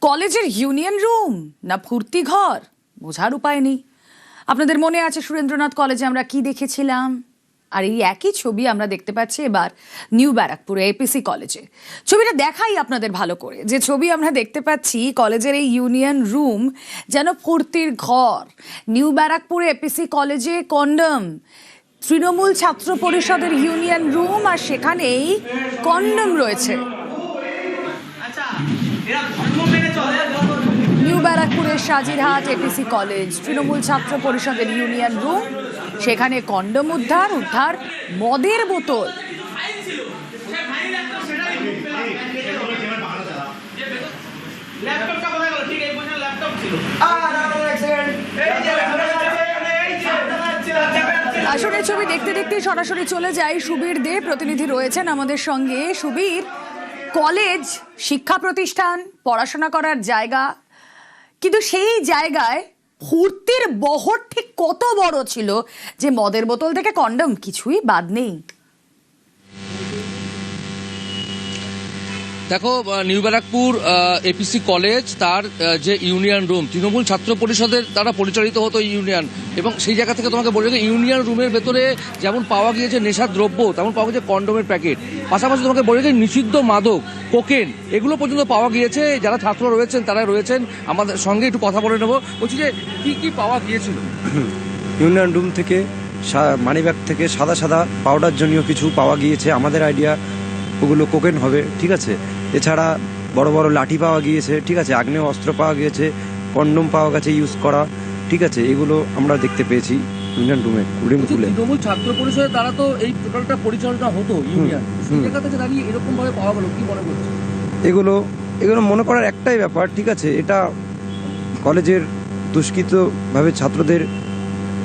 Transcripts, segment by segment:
কলেজের union room না ফুর্তি ঘর বোঝার উপায় নেই। আপনাদের মনে আছে সুরেন্দ্রনাথ কলেজে আমরা কি দেখেছিলাম, আর এই একই ছবি আমরা দেখতে পাচ্ছি এবার নিউ ব্যারাকপুরে এপিসি কলেজে। ছবিটা দেখাই আপনাদের ভালো করে, যে ছবি আমরা দেখতে পাচ্ছি কলেজের এই ইউনিয়ন রুম যেন ফুর্তির ঘর। নিউ ব্যারাকপুরে এপিসি কলেজে কন্ডম, তৃণমূল ছাত্র পরিষদের ইউনিয়ন রুম, আর সেখানেই কন্ডম রয়েছে। নিউ ব্যারাকপুরের সাজিরহাট এপিসি কলেজ, তৃণমূল ছাত্র পরিষদের ইউনিয়ন রুম, সেখানে কন্ডম উদ্ধার মদের বোতল। আসলে ছবি দেখতে দেখতে সরাসরি চলে যাই সুবীর দে, প্রতিনিধি রয়েছেন আমাদের সঙ্গে। সুবীর, কলেজ শিক্ষা প্রতিষ্ঠান, পড়াশোনা করার জায়গা, কিন্তু সেই জায়গায় ফুর্তির বহর ঠিক কত বড় ছিল যে মদের বোতল থেকে কন্ডম কিছুই বাদ নেই। দেখো, নিউ ব্যারাকপুর এপিসি কলেজ, তার যে ইউনিয়ন রুম, তৃণমূল ছাত্র পরিষদের দ্বারা পরিচালিত হতো ইউনিয়ন, এবং সেই জায়গা থেকে তোমাকে বলে ইউনিয়ন রুমের ভেতরে যেমন পাওয়া গিয়েছে নেশার দ্রব্য, তেমন পাওয়া গেছে কন্ডোমের প্যাকেট, পাশাপাশি তোমাকে বলে যে নিষিদ্ধ মাদক, কোকেন, এগুলো পর্যন্ত পাওয়া গিয়েছে। যারা ছাত্র রয়েছেন তারা রয়েছেন আমাদের সঙ্গে, একটু কথা বলে নেবো। বলছি যে কি কি পাওয়া গিয়েছিল ইউনিয়ন রুম থেকে? মানিব্যাগ থেকে সাদা সাদা পাউডার জনীয় কিছু পাওয়া গিয়েছে, আমাদের আইডিয়া ওগুলো কোকেন হবে, ঠিক আছে। এছাড়া বড় বড় লাঠি পাওয়া গিয়েছে, ঠিক আছে, আগ্নেয় অস্ত্র পাওয়া গিয়েছে, কন্ডম পাওয়া গেছে ইউজ করা, ঠিক আছে। এগুলো আমরা দেখতে পেয়েছি ইউনিয়ন রুমে খুলে। তৃণমূল ছাত্র পরিষদের দ্বারা তো এই টোটালটা পরিচালনা হতো ইউনিয়ন, সেই জায়গা থেকে দাঁড়িয়ে এরকম ভাবে পাওয়া গেল, কি মনে করছে? এগুলো মনে করার একটাই ব্যাপার, ঠিক আছে, এটা কলেজের দুষ্কৃতভাবে ছাত্রদের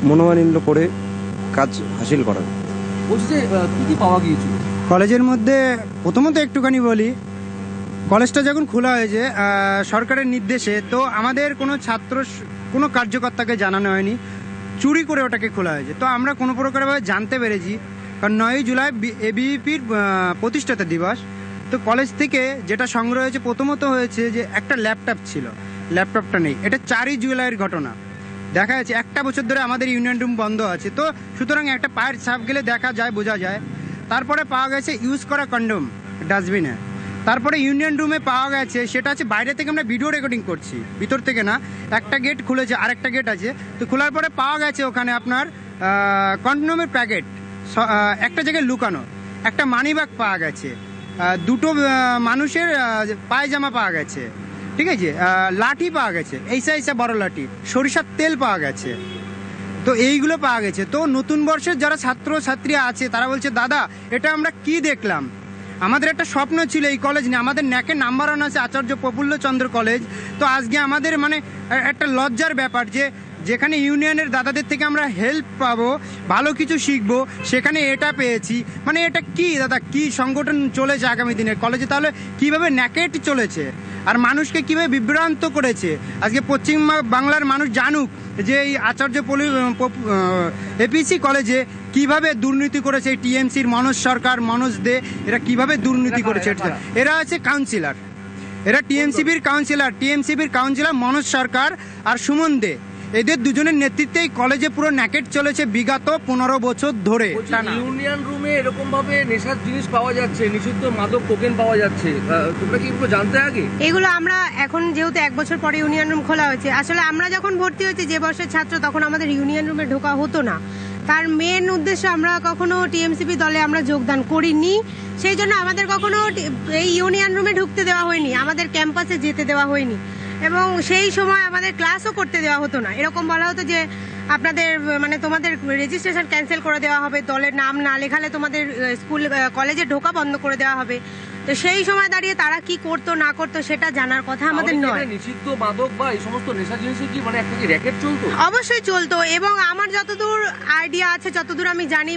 মনোমালিন্য করে কাজ হাসিল করা। বলছি যে কি কি পাওয়া গিয়েছিল কলেজের মধ্যে? প্রথমত একটুখানি বলি, কলেজটা যখন খোলা হয়েছে সরকারের নির্দেশে, তো আমাদের কোনো কার্যকর্তাকে জানানো হয়নি, চুরি করে ওটাকে খোলা হয়েছে। তো আমরা কোনো প্রকারভাবে জানতে পেরেছি, কারণ 9 জুলাই এবিভিপির প্রতিষ্ঠাতা দিবস। তো কলেজ থেকে যেটা সংগ্রহ হয়েছে, প্রথমত হয়েছে যে একটা ল্যাপটপ ছিল, ল্যাপটপটা নেই। এটা 4 জুলাইয়ের ঘটনা। দেখা যাচ্ছে 1 বছর ধরে আমাদের ইউনিয়ন রুম বন্ধ আছে, তো সুতরাং একটা পায়ের ছাপ গেলে দেখা যায়, বোঝা যায়। তারপরে পাওয়া গেছে ইউজ করা কন্ডম ডাস্টবিনে। তারপরে ইউনিয়ন রুমে পাওয়া গেছে, সেটা হচ্ছে বাইরে থেকে আমরা ভিডিও রেকর্ডিং করছি, ভিতর থেকে না। একটা গেট খুলেছে, আরেকটা গেট আছে। তো খোলার পরে পাওয়া গেছে ওখানে আপনার কন্ডমের প্যাকেট একটা জায়গায় লুকানো, একটা মানিব্যাগ পাওয়া গেছে, দুটো মানুষের পায়জামা পাওয়া গেছে, ঠিক আছে, লাঠি পাওয়া গেছে, এইসা বড় লাঠি, সরিষার তেল পাওয়া গেছে। তো এইগুলো পাওয়া গেছে। তো নতুন বর্ষের যারা ছাত্রছাত্রী আছে তারা বলছে, দাদা এটা আমরা কি দেখলাম? আমাদের একটা স্বপ্ন ছিল এই কলেজ নিয়ে, আমাদের ন্যাকে নাম্বার 1 আছে আচার্য প্রফুল্লচন্দ্র কলেজ। তো আজকে আমাদের একটা লজ্জার ব্যাপার যে যেখানে ইউনিয়নের দাদাদের থেকে আমরা হেল্প পাবো, ভালো কিছু শিখবো, সেখানে এটা পেয়েছি। এটা কি দাদা, কি সংগঠন চলেছে আগামী দিনে কলেজে? তাহলে কিভাবে ন্যাকেট চলেছে আর মানুষকে কিভাবে বিভ্রান্ত করেছে? আজকে পশ্চিম বাংলার মানুষ জানুক যে এই আচার্য এপিসি কলেজে কিভাবে দুর্নীতি করেছে এই টিএমসির মনোজ সরকার, মনোজ দে, এরা কিভাবে দুর্নীতি করেছে। এরা আছে কাউন্সিলর, এরা টিএমসিবির কাউন্সিলর মনোজ সরকার আর সুমন দে, এদের দুজনের নেতৃত্বে এই কলেজে পুরো ন্যাকেট চলেছে বিগত 15 বছর ধরে। ইউনিয়ন রুমে এরকম ভাবে নেশার জিনিস পাওয়া যাচ্ছে, নিষিদ্ধ মাদক কোকেন পাওয়া যাচ্ছে, তোমরা কি এগুলো জানতে আগে? এগুলো আমরা এখন যেহেতু 1 বছর পরে ইউনিয়ন রুম খোলা হয়েছে, আসলে আমরা যখন ভর্তি হয়েছি যে বর্ষের ছাত্র, তখন আমাদের ইউনিয়ন রুমে ঢোকা হতো না। তার মেন উদ্দেশ্য, আমরা কখনো টিএমসিপি দলে আমরা যোগদান করিনি, সেই জন্য আমাদের কখনো এই ইউনিয়ন রুমে ঢুকতে দেওয়া হয়নি, আমাদের ক্যাম্পাসে যেতে দেওয়া হয়নি, এবং সেই সময় আমাদের ক্লাসও করতে দেওয়া হতো না। এরকম বলা হতো যে আপনাদের তোমাদের রেজিস্ট্রেশন ক্যান্সেল করে দেওয়া হবে, দলের নাম না লেখালে তোমাদের কলেজে ঢোকা বন্ধ করে দেওয়া হবে। তো সেই সময় দাঁড়িয়ে তারা কি করতো না করতো সেটা জানার কথা আমাদের নয়। নিষিদ্ধ মাদক বা এই সমস্ত নেশা জিনিস কি একটা কি র‍্যাকেট চলতো? অবশ্যই চলতো, এবং আমার যতদূর আইডিয়া আছে, যতদূর আমি জানি,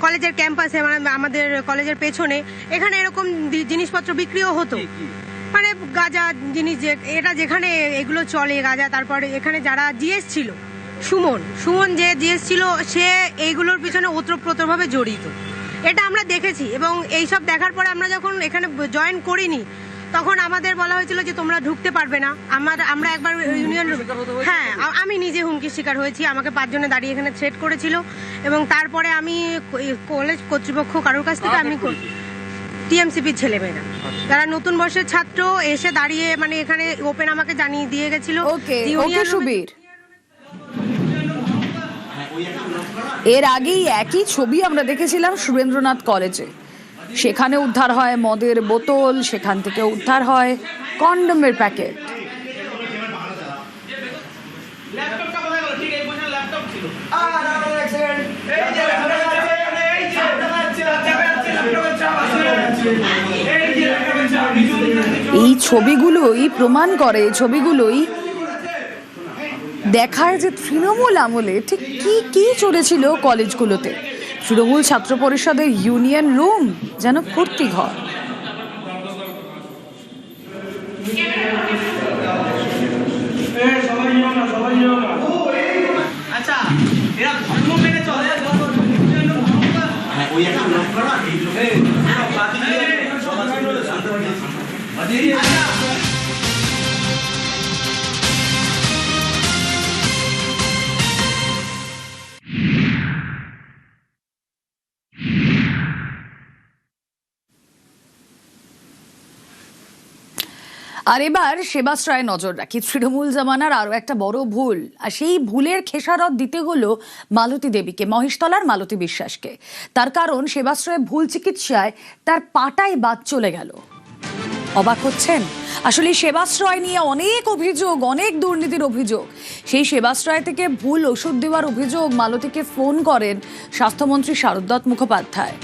কলেজের ক্যাম্পাসে আমাদের কলেজের পেছনে এখানে এরকম জিনিসপত্র বিক্রিও হতো। গাঁজা জিনিস, এটা যেখানে এগুলো চলে গাঁজা। তারপরে এখানে যারা জিএস ছিল, সুমন যে জিএস ছিল, সে এইগুলোর পিছনে ওতপ্রোতভাবে জড়িত, এটা আমরা দেখেছি। এবং এইসব দেখার পরে আমরা যখন এখানে জয়েন করিনি, তখন আমাদের বলা হয়েছিল যে তোমরা ঢুকতে পারবে না। আমরা একবার ইউনিয়ন রুম, হ্যাঁ আমি নিজে হুমকির শিকার হয়েছি। আমাকে 5 জনে দাঁড়িয়ে এখানে থ্রেট করেছিল এবং তারপরে আমি কলেজ কর্তৃপক্ষ কারোর কাছ থেকে আমি টিএমসিপির ছেলেমেয়েরা যারা নতুন বর্ষের ছাত্র এসে দাঁড়িয়ে মানে এখানে ওপেন আমাকে জানিয়ে দিয়ে গেছিল। ওকে সুবীর, এর আগেই একই ছবি আমরা দেখেছিলাম সুরেন্দ্রনাথ কলেজে। সেখানে উদ্ধার হয় মদের বোতল, সেখান থেকে উদ্ধার হয় কন্ডমের প্যাকেট। এই ছবিগুলোই প্রমাণ করে, ছবিগুলোই দেখায় যে তৃণমূল আমলে ঠিক কি কি চলেছিল কলেজগুলোতে। তৃণমূল ছাত্র পরিষদের ইউনিয়ন রুম যেন ফুর্তি ঘর। আচ্ছা এরা ধর্ম মেনে চলে আর এবার সেবাশ্রয়ে নজর রাখি। তৃণমূল জামানার আরো একটা বড় ভুল, আর সেই ভুলের খেসারত দিতে হলো মালতী দেবীকে, মহেশতলার মালতী বিশ্বাসকে। তার কারণ সেবাশ্রয়ে ভুল চিকিৎসায় তার পাটায় বাদ চলে গেল। অবাক হচ্ছেন? আসলে সেবাশ্রয় নিয়ে অনেক অভিযোগ, অনেক দুর্নীতির অভিযোগ। সেই সেবাশ্রয় থেকে ভুল ওষুধ দেওয়ার অভিযোগ মালতীকে ফোন করেন স্বাস্থ্যমন্ত্রী শারদ মুখোপাধ্যায়।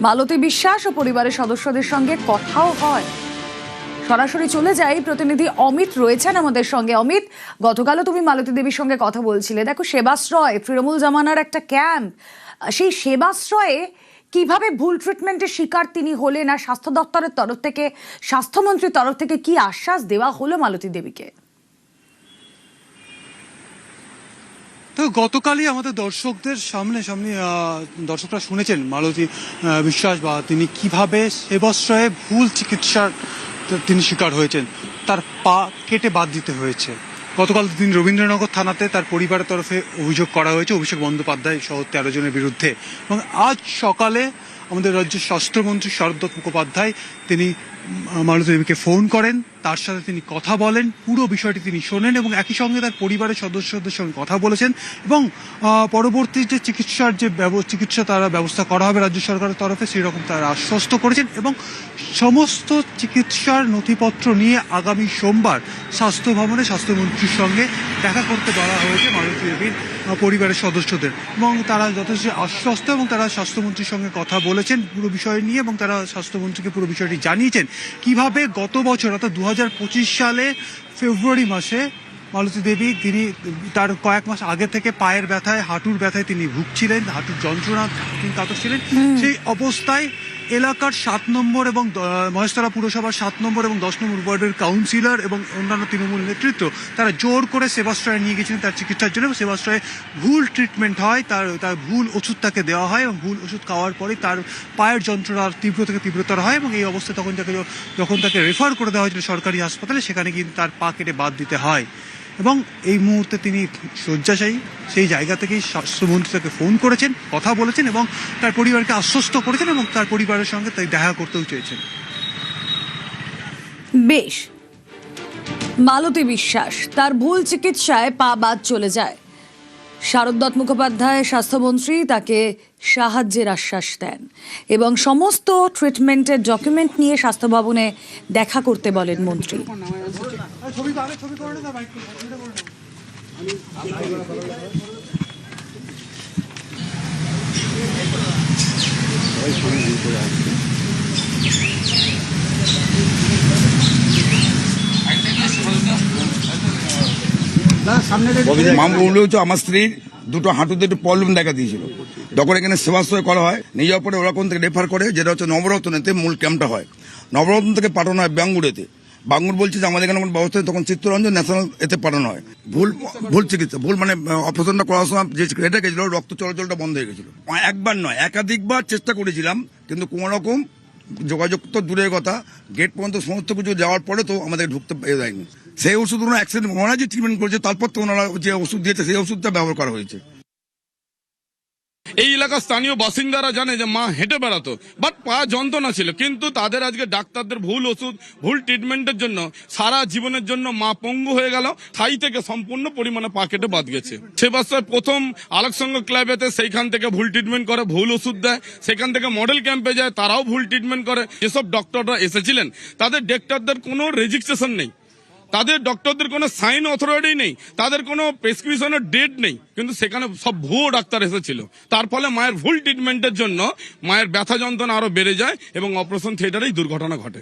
মালতী বিশ্বাস ও পরিবারের সদস্যদের সঙ্গে কথাও হয়। সরাসরি চলে যাই, প্রতিনিধি অমিত রয়েছেন আমাদের সঙ্গে। অমিত, গতকালও তুমি মালতী দেবীর সঙ্গে কথা বলছিলে। দেখো, সেবাশ্রয় তৃণমূল জামানার একটা ক্যাম্প, সেই সেবাশ্রয়ে কিভাবে ভুল ট্রিটমেন্টের শিকার তিনি হলেন, আর স্বাস্থ্য দপ্তরের তরফ থেকে, স্বাস্থ্যমন্ত্রীর তরফ থেকে কি আশ্বাস দেওয়া হলো মালতী দেবীকে? তো গতকালই আমাদের দর্শকদের সামনে দর্শকরা শুনেছেন মালতী বিশ্বাস বা তিনি কিভাবে সেবাশ্রয়ে ভুল চিকিৎসার তিনি শিকার হয়েছেন। তার পা কেটে বাদ দিতে হয়েছে। গতকাল তিনি রবীন্দ্রনগর থানাতে তার পরিবারের তরফে অভিযোগ করা হয়েছে অভিষেক বন্দ্যোপাধ্যায় সহ 13 জনের বিরুদ্ধে। এবং আজ সকালে আমাদের রাজ্যের স্বাস্থ্যমন্ত্রী শারদ মুখোপাধ্যায় তিনি মালতী দেবীকে ফোন করেন, তার সাথে তিনি কথা বলেন, পুরো বিষয়টি তিনি শোনেন এবং একই সঙ্গে তার পরিবারের সদস্যদের সঙ্গে কথা বলেছেন এবং পরবর্তী যে চিকিৎসা তারা ব্যবস্থা করা হবে রাজ্য সরকারের তরফে সেই রকম তারা আশ্বস্ত করেছেন। এবং সমস্ত চিকিৎসার নথিপত্র নিয়ে আগামী সোমবার স্বাস্থ্য ভবনে স্বাস্থ্যমন্ত্রীর সঙ্গে দেখা করতে বলা হয়েছে মালতী দেবীর পরিবারের সদস্যদের। এবং তারা যথেষ্ট আশ্বস্ত এবং তারা স্বাস্থ্যমন্ত্রীর সঙ্গে কথা বলেছেন পুরো বিষয় নিয়ে এবং তারা স্বাস্থ্যমন্ত্রীকে পুরো বিষয়টি জানিয়েছেন কিভাবে গত বছর অর্থাৎ 2025 সালে ফেব্রুয়ারি মাসে মালতী দেবী তিনি তার কয়েক মাস আগে থেকে পায়ের ব্যথায়, হাঁটুর ব্যথায় তিনি ভুগছিলেন, হাঁটুর যন্ত্রণা তিনি কাতরছিলেন। সেই অবস্থায় এলাকার 7 নম্বর এবং মহেশতলা পুরসভার 7 নম্বর এবং 10 নম্বর ওয়ার্ডের কাউন্সিলর এবং অন্যান্য তৃণমূল নেতৃত্ব তারা জোর করে সেবাশ্রয়ে নিয়ে গেছিলেন তার চিকিৎসার জন্য। সেবাশ্রয়ে ভুল ট্রিটমেন্ট হয়, তার ভুল ওষুধ তাকে দেওয়া হয় এবং ভুল ওষুধ খাওয়ার পরে তার পায়ের যন্ত্রণার তীব্র থেকে তীব্রতর হয় এবং এই অবস্থায় যখন তাকে রেফার করে দেওয়া হয়েছিল সরকারি হাসপাতালে, সেখানে কিন্তু তার পা কেটে বাদ দিতে হয়। এবং এই মুহূর্তে তিনি শয্যাশায়ী। সেই জায়গা থেকেই স্বাস্থ্যমন্ত্রী তাকে ফোন করেছেন, কথা বলেছেন এবং তার পরিবারকে আশ্বস্ত করেছেন এবং তার পরিবারের সঙ্গে তাই দেখা করতেও চেয়েছেন। বেশ, মালতী বিশ্বাস তার ভুল চিকিৎসায় পা বাদ চলে যায়। শারদ মুখোপাধ্যায় স্বাস্থ্যমন্ত্রী তাকে সাহায্যের আশ্বাস দেন এবং সমস্ত ট্রিটমেন্টের ডকুমেন্ট নিয়ে স্বাস্থ্য ভবনে দেখা করতে বলেন মন্ত্রী। মামলা হচ্ছে আমার স্ত্রীর দুটো হাঁটুতে একটু প্রবলেম দেখা দিয়েছিল, তখন এখানে সেবাশ্রয় করা হয়। নিয়ে যাওয়ার পরে ওরকম থেকে রেফার করে, যেটা হচ্ছে নবরত্নেতে মূল ক্যাম্পটা হয়। নবরত্ন থেকে পাঠানো হয় বাঙ্গুরেতে। বাঙ্গুর বলছে যে আমাদের এখানে কোনো ব্যবস্থা তখন চিত্তরঞ্জন ন্যাশনাল এতে পাঠানো হয়। ভুল চিকিৎসা, ভুল মানে অপারেশনটা করার সময় যে কেটে গেছিল রক্ত চলাচলটা বন্ধ হয়ে গেছিল। একবার নয়, একাধিকবার চেষ্টা করেছিলাম কিন্তু কোনো রকম যোগাযোগ তো দূরের কথা, গেট পর্যন্ত সমস্ত কিছু যাওয়ার পরে তো আমাদের ঢুকতে দেয়নি। সেই ওষুধ ওনারা অ্যাক্সিডেন্ট ওনারা যে ট্রিটমেন্ট করেছে তারপর তো ওনারা যে ওষুধ দিয়েছে সেই ওষুধটা ব্যবহার করা হয়েছে। এই এলাকার স্থানীয় বাসিন্দারা জানে যে মা হেঁটে বেড়াতো, বাট পা যন্ত্রণা ছিল, কিন্তু তাদের আজকে ডাক্তারদের ভুল ওষুধ, ভুল ট্রিটমেন্টের জন্য সারা জীবনের জন্য মা পঙ্গু হয়ে গেল, থাই থেকে সম্পূর্ণ পরিমাণে পা কেটে বাদ গেছে। সেবাশ্রয় প্রথম আলোকসংঘ ক্লাবেতে সেইখান থেকে ভুল ট্রিটমেন্ট করে, ভুল ওষুধ দেয়, সেখান থেকে মডেল ক্যাম্পে যায়, তারাও ভুল ট্রিটমেন্ট করে। যেসব ডক্টররা এসেছিলেন তাদের ডাক্তারদের কোনো রেজিস্ট্রেশন নেই, তাদের ডক্টরদের কোনো সাইন অথরিটি নেই, তাদের কোনো প্রেসক্রিপশনের ডেট নেই, কিন্তু সেখানে সব ভুয়ো ডাক্তার এসেছিল। তার ফলে মায়ের ভুল ট্রিটমেন্টের জন্য মায়ের ব্যথা যন্ত্রণা আরো বেড়ে যায় এবং অপারেশন থিয়েটারেই দুর্ঘটনা ঘটে।